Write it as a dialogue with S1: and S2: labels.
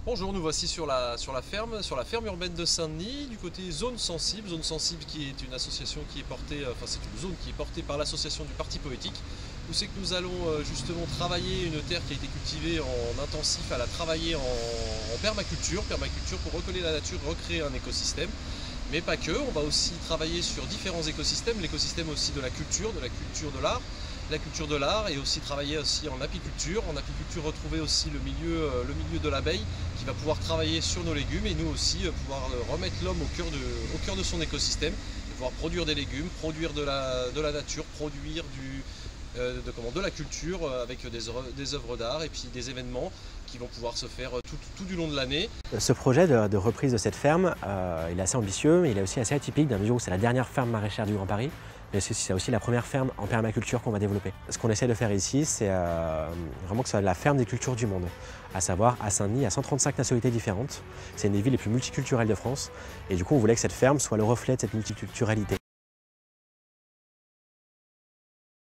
S1: Bonjour, nous voici sur la ferme urbaine de Saint-Denis, du côté Zone Sensible. Zone Sensible qui est une association qui est portée, c'est une zone qui est portée par l'association du Parti Poétique. Où c'est que nous allons justement travailler une terre qui a été cultivée en intensif, à la travailler en permaculture pour recoller la nature, recréer un écosystème. Mais pas que, on va aussi travailler sur différents écosystèmes, l'écosystème aussi de la culture de l'art et aussi travailler aussi en apiculture. En apiculture, retrouver aussi le milieu de l'abeille qui va pouvoir travailler sur nos légumes et nous aussi pouvoir remettre l'homme au cœur de son écosystème, et pouvoir produire des légumes, produire de la nature, produire de la culture avec des œuvres d'art et puis des événements qui vont pouvoir se faire tout du long de l'année.
S2: Ce projet de reprise de cette ferme, il est assez ambitieux, mais il est aussi assez atypique dans la mesure où c'est la dernière ferme maraîchère du Grand Paris. Mais c'est aussi la première ferme en permaculture qu'on va développer. Ce qu'on essaie de faire ici, c'est vraiment que ce soit la ferme des cultures du monde. À savoir, à Saint-Denis, il y a 135 nationalités différentes. C'est une des villes les plus multiculturelles de France. Et du coup, on voulait que cette ferme soit le reflet de cette multiculturalité.